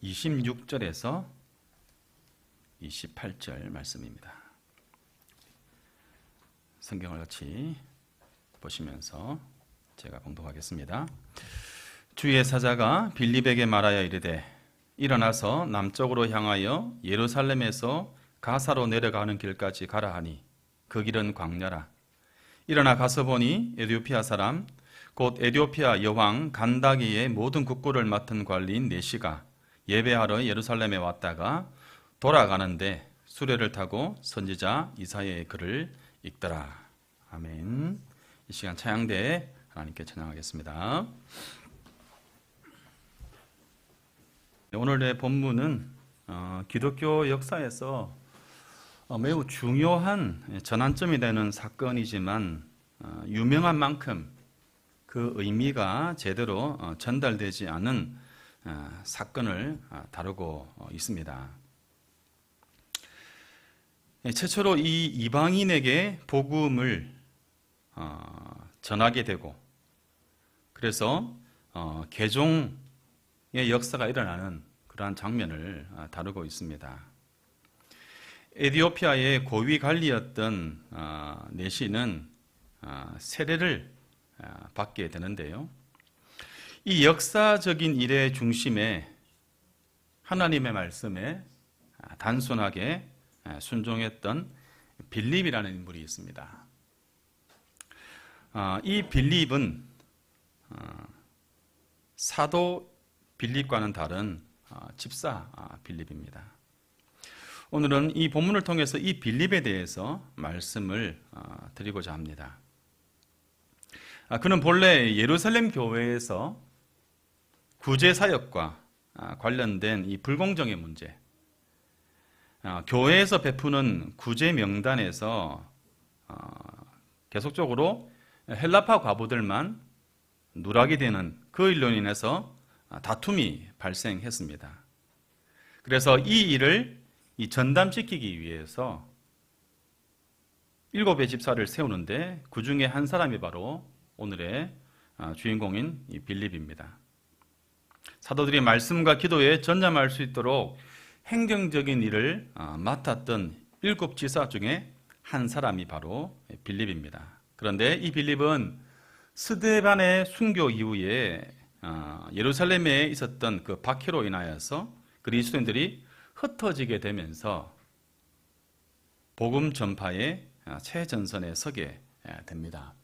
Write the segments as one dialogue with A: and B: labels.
A: 26절에서 28절 말씀입니다. 성경을 같이 보시면서 제가 봉독하겠습니다. 주의 사자가 빌립에게 말하여 이르되 일어나서 남쪽으로 향하여 예루살렘에서 가사로 내려가는 길까지 가라 하니 그 길은 광야라. 일어나 가서 보니 에디오피아 사람 곧 에디오피아 여왕 간다기의 모든 국고를 맡은 관리인 네시가 예배하러 예루살렘에 왔다가 돌아가는데 수레를 타고 선지자 이사야의 글을 읽더라. 아멘. 이 시간 찬양대 하나님께 찬양하겠습니다. 오늘의 본문은 기독교 역사에서 매우 중요한 전환점이 되는 사건이지만 유명한 만큼 그 의미가 제대로 전달되지 않은 사건을 다루고 있습니다. 최초로 이 이방인에게 복음을 전하게 되고 그래서 개종의 역사가 일어나는 그러한 장면을 다루고 있습니다. 에디오피아의 고위 관리였던 네시는 세례를 받게 되는데요. 이 역사적인 일의 중심에 하나님의 말씀에 단순하게 순종했던 빌립이라는 인물이 있습니다. 이 빌립은 사도 빌립과는 다른 집사 빌립입니다. 오늘은 이 본문을 통해서 이 빌립에 대해서 말씀을 드리고자 합니다. 그는 본래 예루살렘 교회에서 구제 사역과 관련된 이 불공정의 문제, 교회에서 베푸는 구제 명단에서 계속적으로 헬라파 과부들만 누락이 되는 그 일로 인해서 다툼이 발생했습니다. 그래서 이 일을 전담시키기 위해서 7의 집사를 세우는데 그 중에 한 사람이 바로 오늘의 주인공인 이 빌립입니다. 사도들이 말씀과 기도에 전념할 수 있도록 행정적인 일을 맡았던 7 지사 중에 한 사람이 바로 빌립입니다. 그런데 이 빌립은 스데반의 순교 이후에 예루살렘에 있었던 그 박해로 인하여서 그리스도인들이 흩어지게 되면서 복음 전파의 최전선에 서게 됩니다.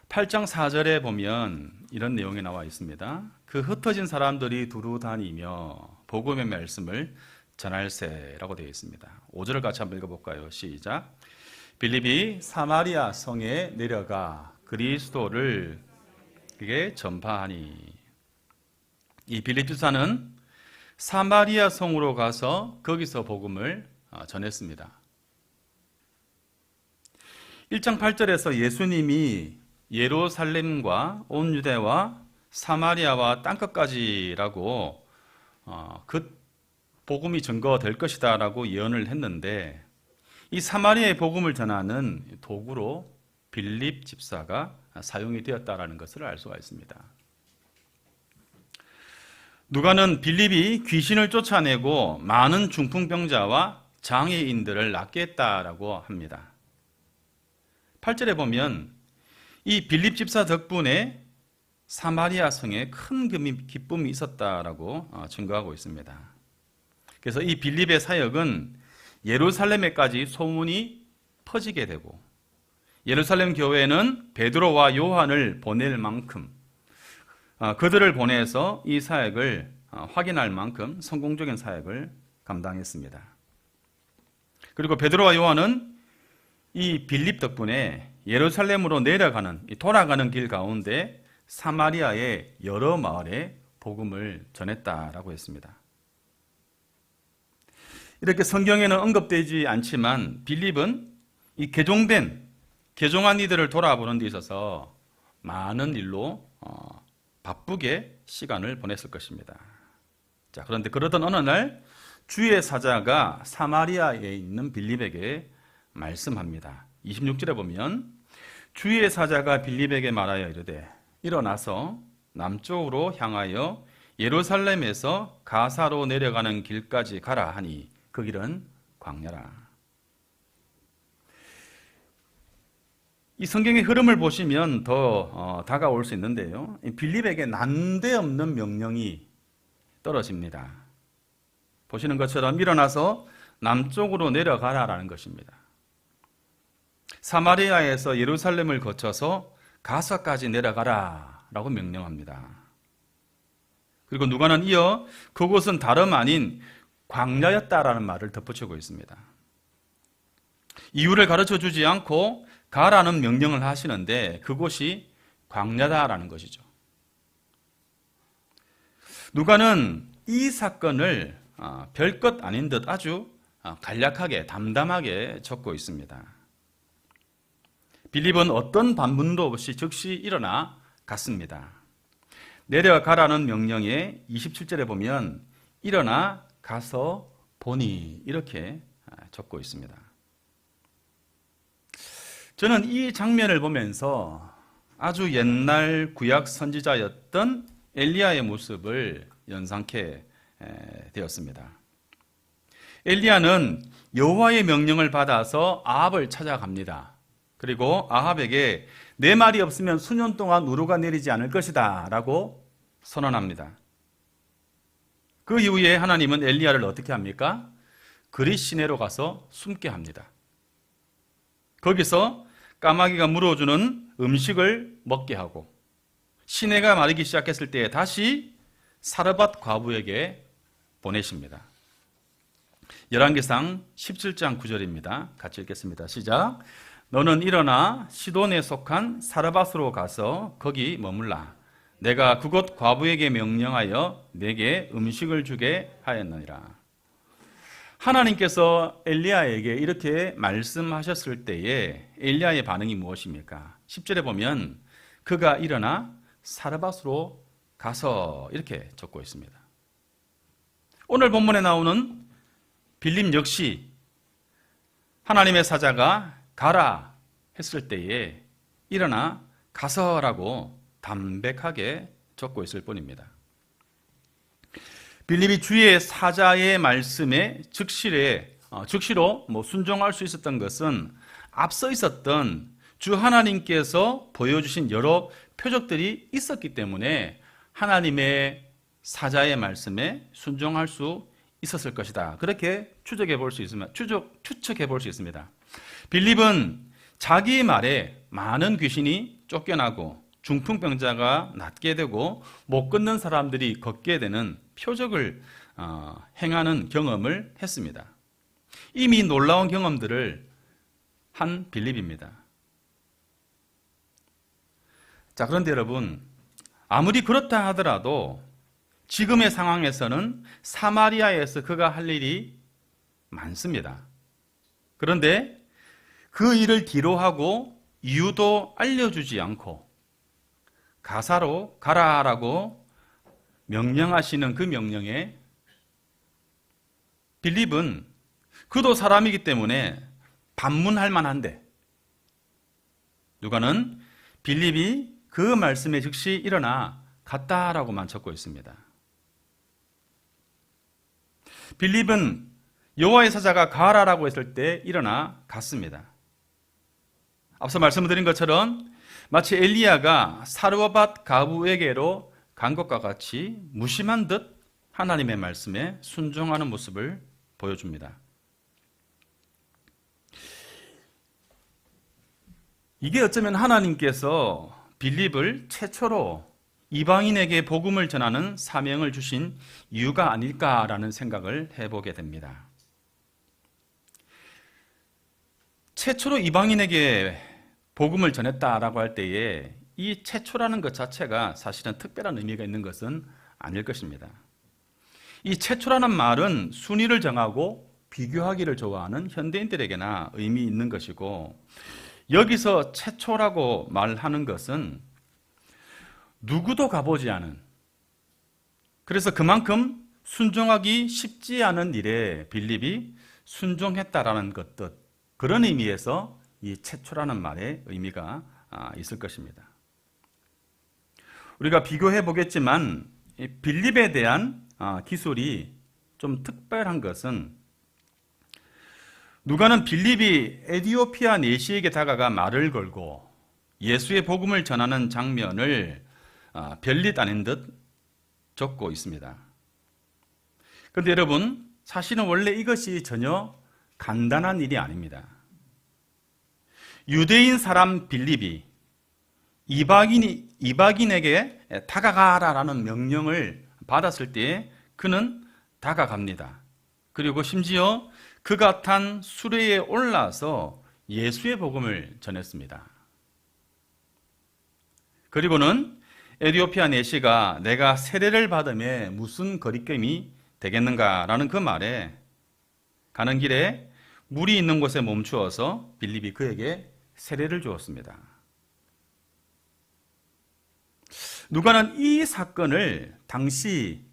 A: 8장 4절에 보면 이런 내용이 나와 있습니다. 그 흩어진 사람들이 두루 다니며 복음의 말씀을 전할세라고 되어 있습니다. 5절을 같이 한번 읽어볼까요? 시작. 빌립이 사마리아 성에 내려가 그리스도를 그게 전파하니. 이 빌립 집사는 사마리아 성으로 가서 거기서 복음을 전했습니다. 1장 8절에서 예수님이 예루살렘과 온 유대와 사마리아와 땅끝까지라고 그 복음이 증거될 것이다 라고 예언을 했는데 이 사마리아의 복음을 전하는 도구로 빌립 집사가 사용이 되었다라는 것을 알 수가 있습니다. 누가는 빌립이 귀신을 쫓아내고 많은 중풍병자와 장애인들을 낫게 했다라고 합니다. 8절에 보면 이 빌립 집사 덕분에 사마리아 성에 큰 기쁨이 있었다라고 증거하고 있습니다. 그래서 이 빌립의 사역은 예루살렘에까지 소문이 퍼지게 되고 예루살렘 교회는 베드로와 요한을 보낼 만큼 그들을 보내서 이 사역을 확인할 만큼 성공적인 사역을 감당했습니다. 그리고 베드로와 요한은 이 빌립 덕분에 예루살렘으로 내려가는 돌아가는 길 가운데 사마리아의 여러 마을에 복음을 전했다라고 했습니다. 이렇게 성경에는 언급되지 않지만 빌립은 이 개종한 이들을 돌아보는 데 있어서 많은 일로 바쁘게 시간을 보냈을 것입니다. 자, 그런데 그러던 어느 날 주의 사자가 사마리아에 있는 빌립에게 말씀합니다. 26절에 보면 주의 사자가 빌립에게 말하여 이르되 일어나서 남쪽으로 향하여 예루살렘에서 가사로 내려가는 길까지 가라 하니 그 길은 광야라. 이 성경의 흐름을 보시면 더 다가올 수 있는데요. 빌립에게 난데없는 명령이 떨어집니다. 보시는 것처럼 일어나서 남쪽으로 내려가라라는 것입니다. 사마리아에서 예루살렘을 거쳐서 가사까지 내려가라라고 명령합니다. 그리고 누가는 이어 그곳은 다름 아닌 광야였다라는 말을 덧붙이고 있습니다. 이유를 가르쳐 주지 않고 가라는 명령을 하시는데 그곳이 광야다라는 것이죠. 누가는 이 사건을 별것 아닌 듯 아주 간략하게 담담하게 적고 있습니다. 빌립은 어떤 반문도 없이 즉시 일어나 갔습니다. 내려가라는 명령에 27절에 보면 일어나 가서 보니 이렇게 적고 있습니다. 저는 이 장면을 보면서 아주 옛날 구약 선지자였던 엘리야의 모습을 연상케 되었습니다. 엘리야는 여호와의 명령을 받아서 아합을 찾아갑니다. 그리고 아합에게 내 말이 없으면 수년 동안 우루가 내리지 않을 것이다 라고 선언합니다. 그 이후에 하나님은 엘리야를 어떻게 합니까? 그릿 시내로 가서 숨게 합니다. 거기서 까마귀가 물어주는 음식을 먹게 하고 시내가 마르기 시작했을 때 다시 사르밧 과부에게 보내십니다. 열왕기상 17장 9절입니다. 같이 읽겠습니다. 시작. 너는 일어나 시돈에 속한 사르밧으로 가서 거기 머물라. 내가 그곳 과부에게 명령하여 내게 음식을 주게 하였느니라. 하나님께서 엘리야에게 이렇게 말씀하셨을 때에 엘리야의 반응이 무엇입니까? 10절에 보면 그가 일어나 사르밧으로 가서 이렇게 적고 있습니다. 오늘 본문에 나오는 빌립 역시 하나님의 사자가 가라 했을 때에 일어나 가서라고 담백하게 적고 있을 뿐입니다. 빌립이 주의 사자의 말씀에 즉시로 순종할 수 있었던 것은 앞서 있었던 주 하나님께서 보여주신 여러 표적들이 있었기 때문에 하나님의 사자의 말씀에 순종할 수 있었을 것이다. 그렇게 추측해 볼 수 있습니다. 빌립은 자기 말에 많은 귀신이 쫓겨나고 중풍병자가 낫게 되고 못 걷는 사람들이 걷게 되는 표적을 행하는 경험을 했습니다. 이미 놀라운 경험들을 한 빌립입니다. 자, 그런데 여러분, 아무리 그렇다 하더라도 지금의 상황에서는 사마리아에서 그가 할 일이 많습니다. 그런데 그 일을 뒤로하고 이유도 알려주지 않고 가사로 가라라고 명령하시는 그 명령에 빌립은 그도 사람이기 때문에 반문할 만한데 누가는 빌립이 그 말씀에 즉시 일어나 갔다라고만 적고 있습니다. 빌립은 여호와의 사자가 가라라고 했을 때 일어나 갔습니다. 앞서 말씀드린 것처럼 마치 엘리야가 사르밧 과부에게로 간 것과 같이 무심한 듯 하나님의 말씀에 순종하는 모습을 보여줍니다. 이게 어쩌면 하나님께서 빌립을 최초로 이방인에게 복음을 전하는 사명을 주신 이유가 아닐까라는 생각을 해보게 됩니다. 최초로 이방인에게 복음을 전했다라고 할 때에 이 최초라는 것 자체가 사실은 특별한 의미가 있는 것은 아닐 것입니다. 이 최초라는 말은 순위를 정하고 비교하기를 좋아하는 현대인들에게나 의미 있는 것이고, 여기서 최초라고 말하는 것은 누구도 가보지 않은, 그래서 그만큼 순종하기 쉽지 않은 일에 빌립이 순종했다라는 것 뜻, 그런 의미에서 이 최초라는 말의 의미가 있을 것입니다. 우리가 비교해 보겠지만 이 빌립에 대한 기술이 좀 특별한 것은 누가는 빌립이 에디오피아 내시에게 다가가 말을 걸고 예수의 복음을 전하는 장면을 별릿 아닌 듯 적고 있습니다. 그런데 여러분, 사실은 원래 이것이 전혀 간단한 일이 아닙니다. 유대인 사람 빌립이 이방인에게 다가가라라는 명령을 받았을 때 그는 다가갑니다. 그리고 심지어 그가 탄 수레에 올라서 예수의 복음을 전했습니다. 그리고는 에디오피아 내시가 내가 세례를 받음에 무슨 거리낌이 되겠는가라는 그 말에 가는 길에 물이 있는 곳에 멈추어서 빌립이 그에게 세례를 주었습니다. 누가는 이 사건을 당시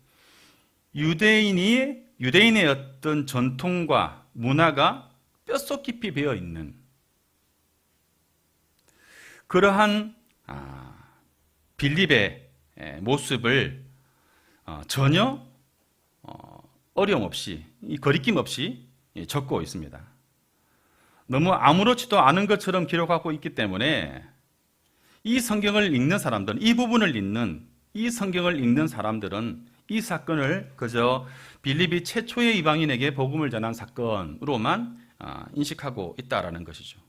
A: 유대인의 어떤 전통과 문화가 뼛속 깊이 배어 있는 그러한 빌립의 모습을 전혀 어려움 없이, 거리낌 없이 적고 있습니다. 너무 아무렇지도 않은 것처럼 기록하고 있기 때문에 이 성경을 읽는 사람들은, 이 부분을 읽는, 이 성경을 읽는 사람들은 이 사건을 그저 빌립이 최초의 이방인에게 복음을 전한 사건으로만 인식하고 있다라는 것이죠.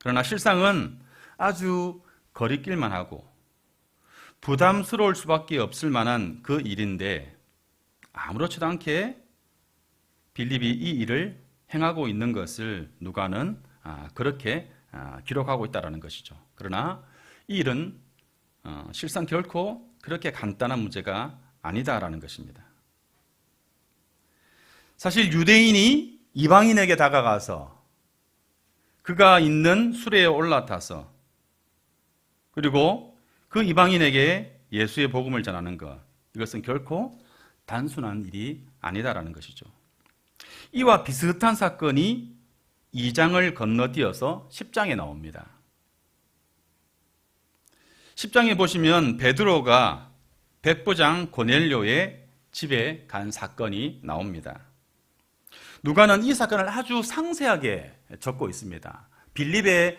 A: 그러나 실상은 아주 거리낄만 하고 부담스러울 수밖에 없을 만한 그 일인데 아무렇지도 않게 빌립이 이 일을 행하고 있는 것을 누가는 그렇게 기록하고 있다는 것이죠. 그러나 이 일은 실상 결코 그렇게 간단한 문제가 아니다라는 것입니다. 사실 유대인이 이방인에게 다가가서 그가 있는 수레에 올라타서 그리고 그 이방인에게 예수의 복음을 전하는 것, 이것은 결코 단순한 일이 아니다라는 것이죠. 이와 비슷한 사건이 2장을 건너뛰어서 10장에 나옵니다. 10장에 보시면 베드로가 백부장 고넬료의 집에 간 사건이 나옵니다. 누가는 이 사건을 아주 상세하게 적고 있습니다. 빌립의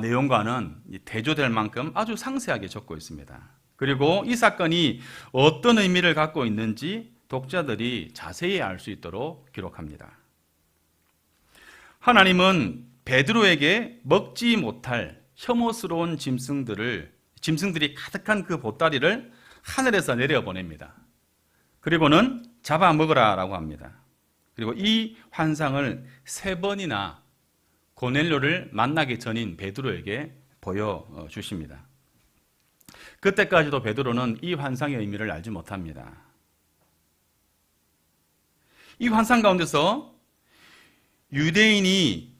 A: 내용과는 대조될 만큼 아주 상세하게 적고 있습니다. 그리고 이 사건이 어떤 의미를 갖고 있는지 독자들이 자세히 알 수 있도록 기록합니다. 하나님은 베드로에게 먹지 못할 혐오스러운 짐승들이 가득한 그 보따리를 하늘에서 내려보냅니다. 그리고는 잡아먹으라라고 합니다. 그리고 이 환상을 3번이나 고넬료를 만나기 전인 베드로에게 보여주십니다. 그때까지도 베드로는 이 환상의 의미를 알지 못합니다. 이 환상 가운데서 유대인이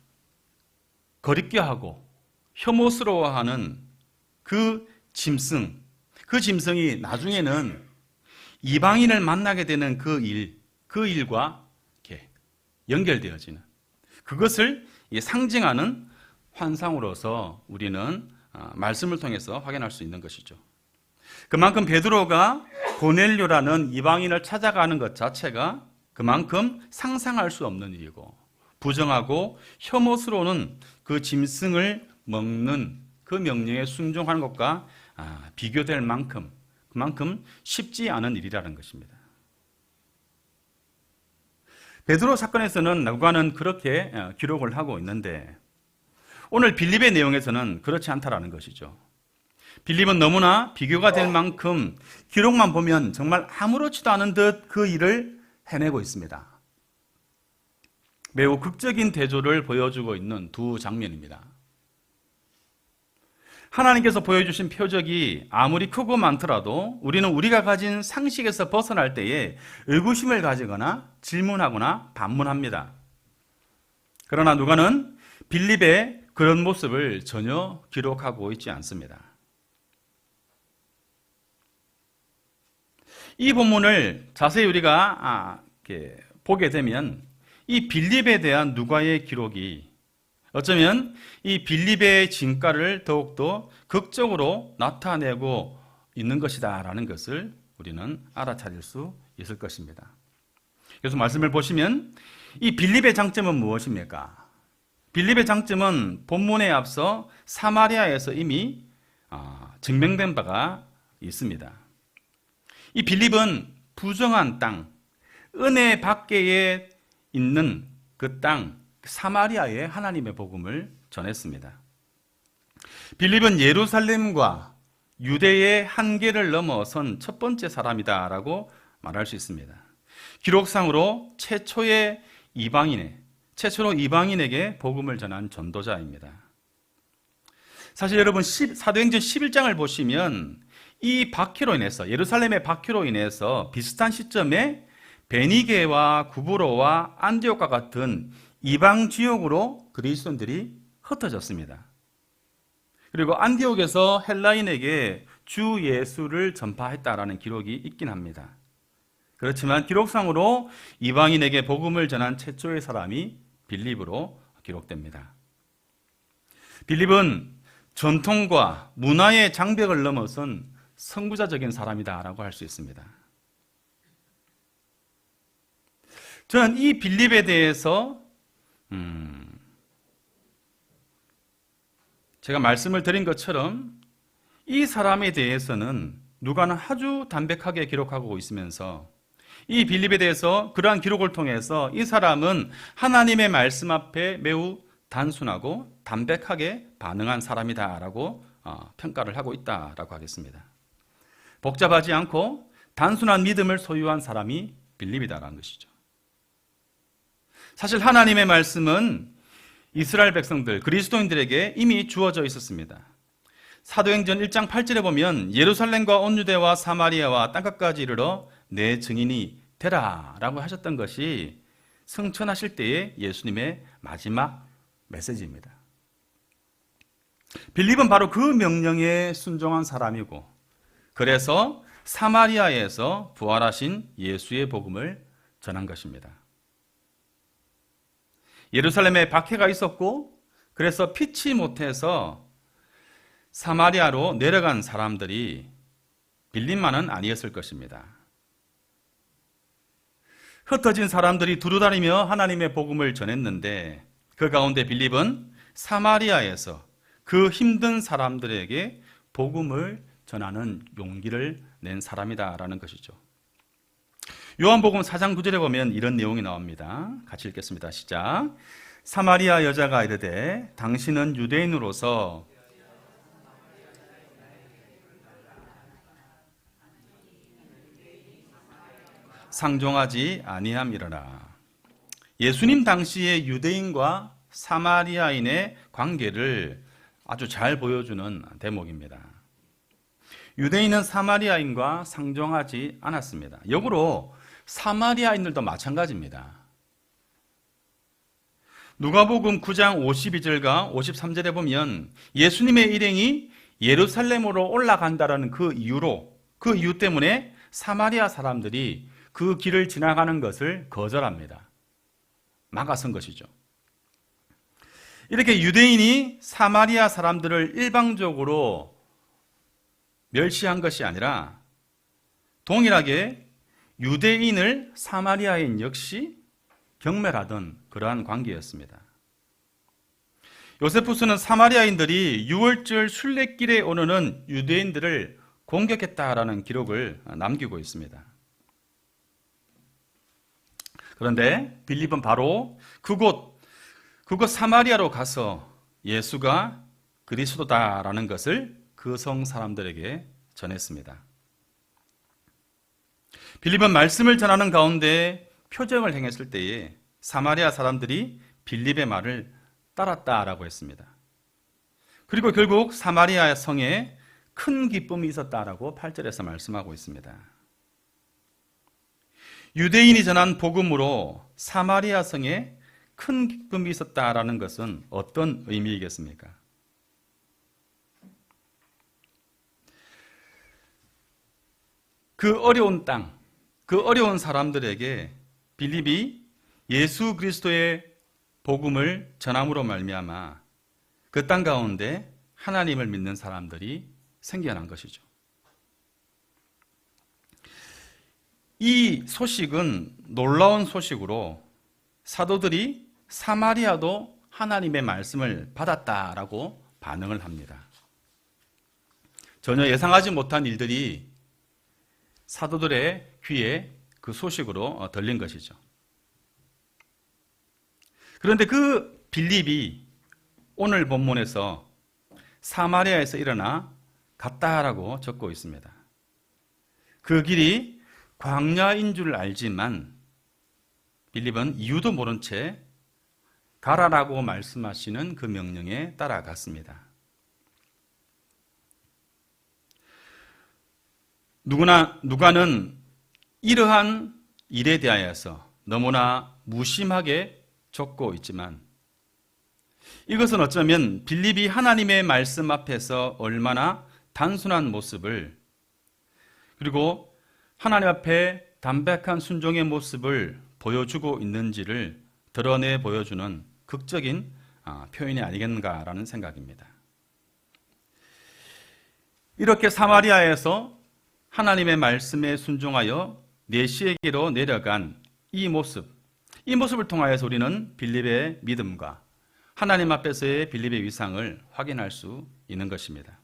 A: 거리껴하고 혐오스러워하는 그 짐승이 나중에는 이방인을 만나게 되는 그 일과 이렇게 연결되어지는 그것을 상징하는 환상으로서 우리는 말씀을 통해서 확인할 수 있는 것이죠. 그만큼 베드로가 고넬료라는 이방인을 찾아가는 것 자체가 그만큼 상상할 수 없는 일이고 부정하고 혐오스러운 그 짐승을 먹는 그 명령에 순종하는 것과 비교될 만큼 그만큼 쉽지 않은 일이라는 것입니다. 베드로 사건에서는 누가는 그렇게 기록을 하고 있는데 오늘 빌립의 내용에서는 그렇지 않다라는 것이죠. 빌립은 너무나 비교가 될 만큼 기록만 보면 정말 아무렇지도 않은 듯 그 일을 해내고 있습니다. 매우 극적인 대조를 보여주고 있는 두 장면입니다. 하나님께서 보여주신 표적이 아무리 크고 많더라도 우리는 우리가 가진 상식에서 벗어날 때에 의구심을 가지거나 질문하거나 반문합니다. 그러나 누가는 빌립의 그런 모습을 전혀 기록하고 있지 않습니다. 이 본문을 자세히 우리가 보게 되면 이 빌립에 대한 누가의 기록이 어쩌면 이 빌립의 진가를 더욱더 극적으로 나타내고 있는 것이다라는 것을 우리는 알아차릴 수 있을 것입니다. 그래서 말씀을 보시면 이 빌립의 장점은 무엇입니까? 빌립의 장점은 본문에 앞서 사마리아에서 이미 증명된 바가 있습니다. 이 빌립은 부정한 땅, 은혜 밖에 있는 그 땅, 사마리아에 하나님의 복음을 전했습니다. 빌립은 예루살렘과 유대의 한계를 넘어선 첫 번째 사람이다라고 말할 수 있습니다. 기록상으로 최초로 이방인에게 복음을 전한 전도자입니다. 사실 여러분 사도행전 11장을 보시면 이 박해로 인해서 예루살렘의 박해로 인해서 비슷한 시점에 베니게와 구브로와 안디옥과 같은 이방 지역으로 그리스도인들이 흩어졌습니다. 그리고 안디옥에서 헬라인에게 주 예수를 전파했다라는 기록이 있긴 합니다. 그렇지만 기록상으로 이방인에게 복음을 전한 최초의 사람이 빌립으로 기록됩니다. 빌립은 전통과 문화의 장벽을 넘어선 선구자적인 사람이다라고 할 수 있습니다. 저는 이 빌립에 대해서 제가 말씀을 드린 것처럼 이 사람에 대해서는 누가는 아주 담백하게 기록하고 있으면서 이 빌립에 대해서 그러한 기록을 통해서 이 사람은 하나님의 말씀 앞에 매우 단순하고 담백하게 반응한 사람이다라고 평가를 하고 있다라고 하겠습니다. 복잡하지 않고 단순한 믿음을 소유한 사람이 빌립이다라는 것이죠. 사실 하나님의 말씀은 이스라엘 백성들, 그리스도인들에게 이미 주어져 있었습니다. 사도행전 1장 8절에 보면 예루살렘과 온 유대와 사마리아와 땅끝까지 이르러 내 증인이 되라 라고 하셨던 것이 승천하실 때의 예수님의 마지막 메시지입니다. 빌립은 바로 그 명령에 순종한 사람이고, 그래서 사마리아에서 부활하신 예수의 복음을 전한 것입니다. 예루살렘에 박해가 있었고, 그래서 피치 못해서 사마리아로 내려간 사람들이 빌립만은 아니었을 것입니다. 흩어진 사람들이 두루다니며 하나님의 복음을 전했는데, 그 가운데 빌립은 사마리아에서 그 힘든 사람들에게 복음을 전하는 용기를 낸 사람이다라는 것이죠. 요한복음 4장 9절에 보면 이런 내용이 나옵니다. 같이 읽겠습니다. 시작. 사마리아 여자가 이르되 당신은 유대인으로서 상종하지 아니함이러라. 예수님 당시의 유대인과 사마리아인의 관계를 아주 잘 보여주는 대목입니다. 유대인은 사마리아인과 상종하지 않았습니다. 역으로 사마리아인들도 마찬가지입니다. 누가복음 9장 52절과 53절에 보면 예수님의 일행이 예루살렘으로 올라간다라는 그 이유 때문에 사마리아 사람들이 그 길을 지나가는 것을 거절합니다. 막아선 것이죠. 이렇게 유대인이 사마리아 사람들을 일방적으로 멸시한 것이 아니라 동일하게 유대인을 사마리아인 역시 경멸하던 그러한 관계였습니다. 요세푸스는 사마리아인들이 유월절 순례길에 오르는 유대인들을 공격했다라는 기록을 남기고 있습니다. 그런데 빌립은 바로 그곳 사마리아로 가서 예수가 그리스도다라는 것을 그 성 사람들에게 전했습니다. 빌립은 말씀을 전하는 가운데 표적을 행했을 때에 사마리아 사람들이 빌립의 말을 따랐다라고 했습니다. 그리고 결국 사마리아 성에 큰 기쁨이 있었다라고 8절에서 말씀하고 있습니다. 유대인이 전한 복음으로 사마리아 성에 큰 기쁨이 있었다라는 것은 어떤 의미이겠습니까? 그 어려운 땅, 그 어려운 사람들에게 빌립이 예수 그리스도의 복음을 전함으로 말미암아 그 땅 가운데 하나님을 믿는 사람들이 생겨난 것이죠. 이 소식은 놀라운 소식으로 사도들이 사마리아도 하나님의 말씀을 받았다라고 반응을 합니다. 전혀 예상하지 못한 일들이 사도들의 귀에 그 소식으로 들린 것이죠. 그런데 그 빌립이 오늘 본문에서 사마리아에서 일어나 갔다라고 적고 있습니다. 그 길이 광야인 줄 알지만 빌립은 이유도 모른 채 가라라고 말씀하시는 그 명령에 따라갔습니다. 누가는 이러한 일에 대하여서 너무나 무심하게 적고 있지만 이것은 어쩌면 빌립이 하나님의 말씀 앞에서 얼마나 단순한 모습을 그리고 하나님 앞에 담백한 순종의 모습을 보여주고 있는지를 드러내 보여주는 극적인 표현이 아니겠는가라는 생각입니다. 이렇게 사마리아에서 하나님의 말씀에 순종하여 내시에게로 내려간 이 모습을 통하여서 우리는 빌립의 믿음과 하나님 앞에서의 빌립의 위상을 확인할 수 있는 것입니다.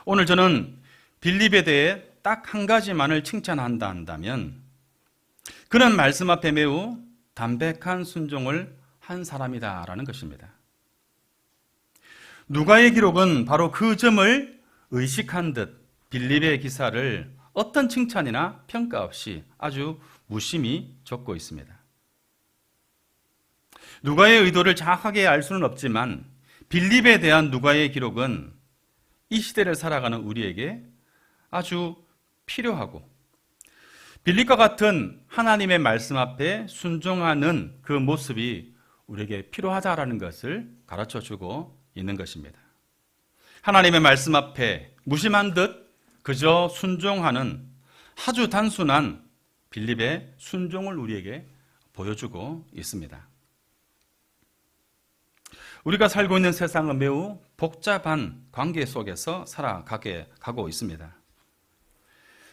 A: 오늘 저는 빌립에 대해 딱 한 가지만을 칭찬한다 한다면 그는 말씀 앞에 매우 담백한 순종을 한 사람이다라는 것입니다. 누가의 기록은 바로 그 점을 의식한 듯 빌립의 기사를 어떤 칭찬이나 평가 없이 아주 무심히 적고 있습니다. 누가의 의도를 정확하게 알 수는 없지만 빌립에 대한 누가의 기록은 이 시대를 살아가는 우리에게 아주 필요하고 빌립과 같은 하나님의 말씀 앞에 순종하는 그 모습이 우리에게 필요하다라는 것을 가르쳐주고 있는 것입니다. 하나님의 말씀 앞에 무심한 듯 그저 순종하는 아주 단순한 빌립의 순종을 우리에게 보여주고 있습니다. 우리가 살고 있는 세상은 매우 복잡한 관계 속에서 살아가고 있습니다.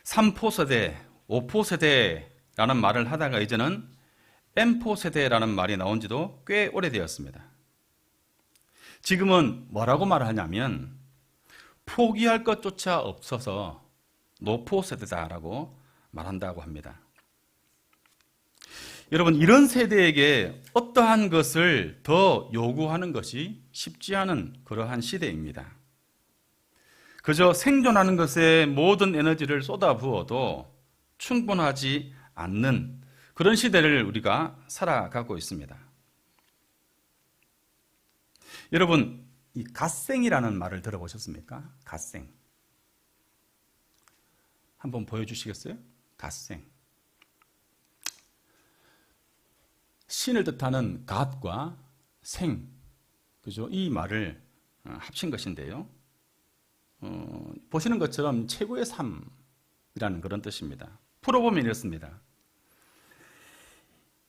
A: 3포 세대, 5포 세대라는 말을 하다가 이제는 M포 세대라는 말이 나온 지도 꽤 오래되었습니다. 지금은 뭐라고 말하냐면 포기할 것조차 없어서 노포 세대다라고 말한다고 합니다. 여러분, 이런 세대에게 어떠한 것을 더 요구하는 것이 쉽지 않은 그러한 시대입니다. 그저 생존하는 것에 모든 에너지를 쏟아부어도 충분하지 않는 그런 시대를 우리가 살아가고 있습니다. 여러분, 이 갓생이라는 말을 들어보셨습니까? 갓생. 한번 보여주시겠어요? 갓생. 신을 뜻하는 갓과 생, 그죠? 이 말을 합친 것인데요. 보시는 것처럼 최고의 삶이라는 그런 뜻입니다. 풀어보면 이렇습니다.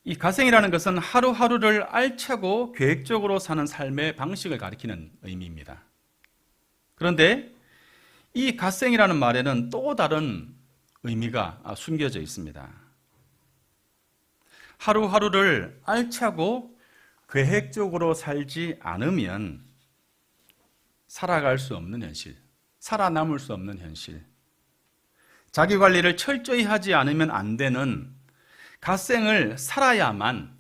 A: 이 갓생이라는 것은 하루하루를 알차고 계획적으로 사는 삶의 방식을 가리키는 의미입니다. 그런데 이 갓생이라는 말에는 또 다른 의미가 숨겨져 있습니다. 하루하루를 알차고 계획적으로 살지 않으면 살아갈 수 없는 현실, 살아남을 수 없는 현실, 자기관리를 철저히 하지 않으면 안 되는 갓생을 살아야만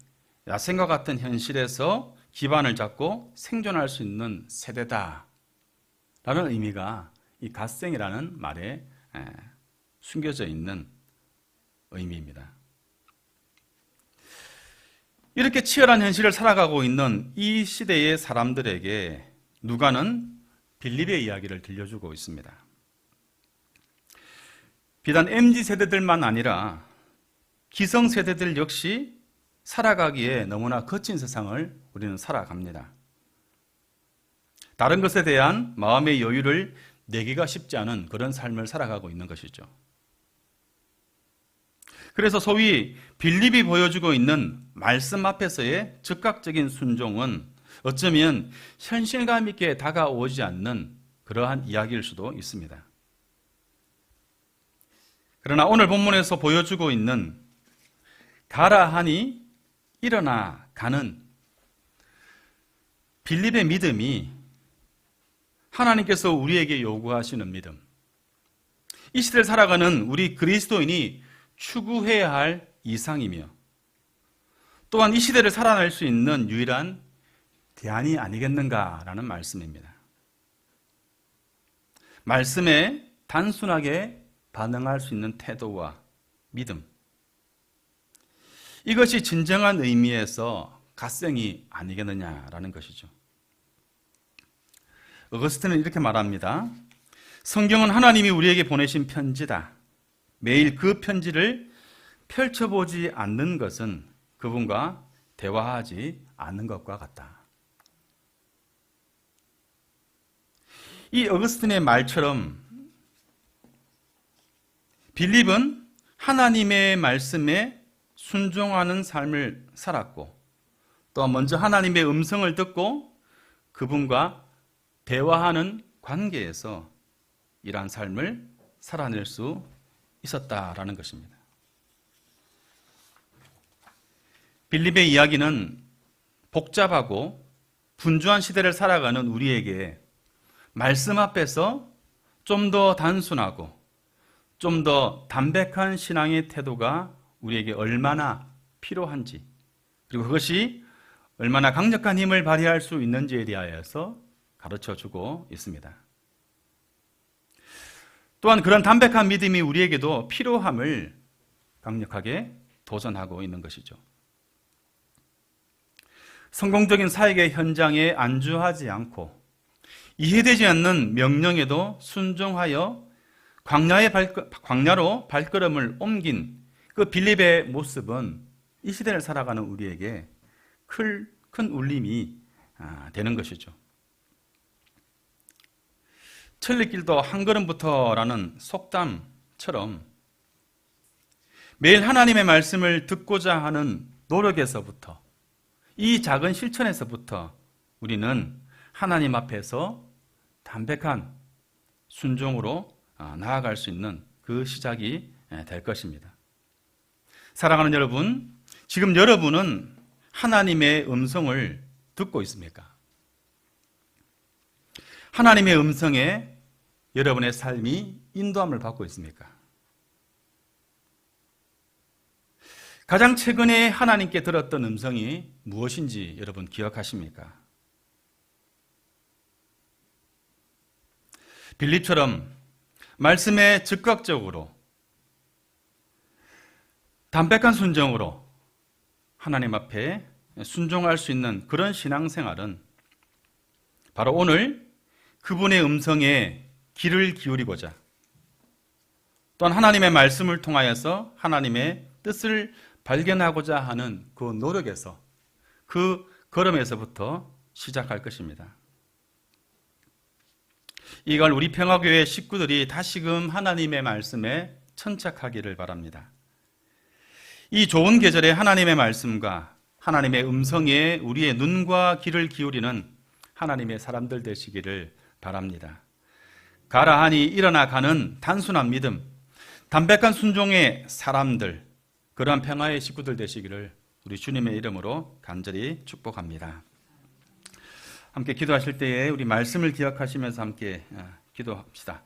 A: 야생과 같은 현실에서 기반을 잡고 생존할 수 있는 세대다 라는 의미가 이 갓생이라는 말에 숨겨져 있는 의미입니다. 이렇게 치열한 현실을 살아가고 있는 이 시대의 사람들에게 누가는 빌립의 이야기를 들려주고 있습니다. 비단 MZ세대들만 아니라 기성세대들 역시 살아가기에 너무나 거친 세상을 우리는 살아갑니다. 다른 것에 대한 마음의 여유를 내기가 쉽지 않은 그런 삶을 살아가고 있는 것이죠. 그래서 소위 빌립이 보여주고 있는 말씀 앞에서의 즉각적인 순종은 어쩌면 현실감 있게 다가오지 않는 그러한 이야기일 수도 있습니다. 그러나 오늘 본문에서 보여주고 있는 가라 하니 일어나 가는 빌립의 믿음이 하나님께서 우리에게 요구하시는 믿음, 이 시대를 살아가는 우리 그리스도인이 추구해야 할 이상이며 또한 이 시대를 살아낼 수 있는 유일한 대안이 아니겠는가라는 말씀입니다. 말씀에 단순하게 반응할 수 있는 태도와 믿음, 이것이 진정한 의미에서 갓생이 아니겠느냐라는 것이죠. 어거스틴은 이렇게 말합니다. 성경은 하나님이 우리에게 보내신 편지다. 매일 그 편지를 펼쳐보지 않는 것은 그분과 대화하지 않는 것과 같다. 이 어거스틴의 말처럼 빌립은 하나님의 말씀에 순종하는 삶을 살았고 또 먼저 하나님의 음성을 듣고 그분과 대화하는 관계에서 이러한 삶을 살아낼 수 있었다라는 것입니다. 빌립의 이야기는 복잡하고 분주한 시대를 살아가는 우리에게 말씀 앞에서 좀 더 단순하고 좀 더 담백한 신앙의 태도가 우리에게 얼마나 필요한지, 그리고 그것이 얼마나 강력한 힘을 발휘할 수 있는지에 대하여서 가르쳐주고 있습니다. 또한 그런 담백한 믿음이 우리에게도 필요함을 강력하게 도전하고 있는 것이죠. 성공적인 사역의 현장에 안주하지 않고 이해되지 않는 명령에도 순종하여 광야로 발걸음을 옮긴 그 빌립의 모습은 이 시대를 살아가는 우리에게 큰 울림이 되는 것이죠. 천리길도 한 걸음부터라는 속담처럼 매일 하나님의 말씀을 듣고자 하는 노력에서부터, 이 작은 실천에서부터 우리는 하나님 앞에서 담백한 순종으로 나아갈 수 있는 그 시작이 될 것입니다. 사랑하는 여러분, 지금 여러분은 하나님의 음성을 듣고 있습니까? 하나님의 음성에 여러분의 삶이 인도함을 받고 있습니까? 가장 최근에 하나님께 들었던 음성이 무엇인지 여러분 기억하십니까? 빌립처럼 말씀에 즉각적으로 담백한 순종으로 하나님 앞에 순종할 수 있는 그런 신앙생활은 바로 오늘 그분의 음성에 귀를 기울이고자 또한 하나님의 말씀을 통하여서 하나님의 뜻을 발견하고자 하는 그 노력에서, 그 걸음에서부터 시작할 것입니다. 이걸 우리 평화교회 식구들이 다시금 하나님의 말씀에 천착하기를 바랍니다. 이 좋은 계절에 하나님의 말씀과 하나님의 음성에 우리의 눈과 귀를 기울이는 하나님의 사람들 되시기를 바랍니다. 가라 하니 일어나 가는 단순한 믿음, 담백한 순종의 사람들, 그러한 평화의 식구들 되시기를 우리 주님의 이름으로 간절히 축복합니다. 함께 기도하실 때에 우리 말씀을 기억하시면서 함께 기도합시다.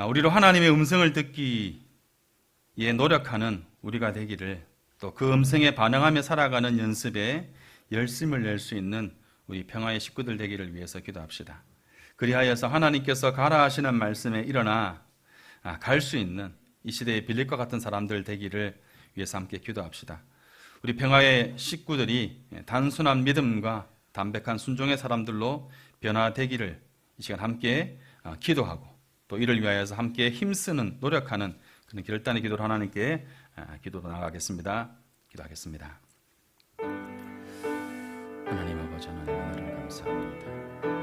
A: 우리로 하나님의 음성을 듣기에 노력하는 우리가 되기를, 또 그 음성에 반응하며 살아가는 연습에 열심을 낼 수 있는 우리 평화의 식구들 되기를 위해서 기도합시다. 그리하여서 하나님께서 가라 하시는 말씀에 일어나 갈 수 있는 이 시대의 빌립과 같은 사람들 되기를 위해서 함께 기도합시다. 우리 평화의 식구들이 단순한 믿음과 담백한 순종의 사람들로 변화되기를 이 시간 함께 기도하고 또 이를 위하여서 함께 힘쓰는, 노력하는 그런 결단의 기도를 하나님께 기도로 나가겠습니다. 기도하겠습니다. 하나님 아버지, 하나님 은혜를 감사합니다.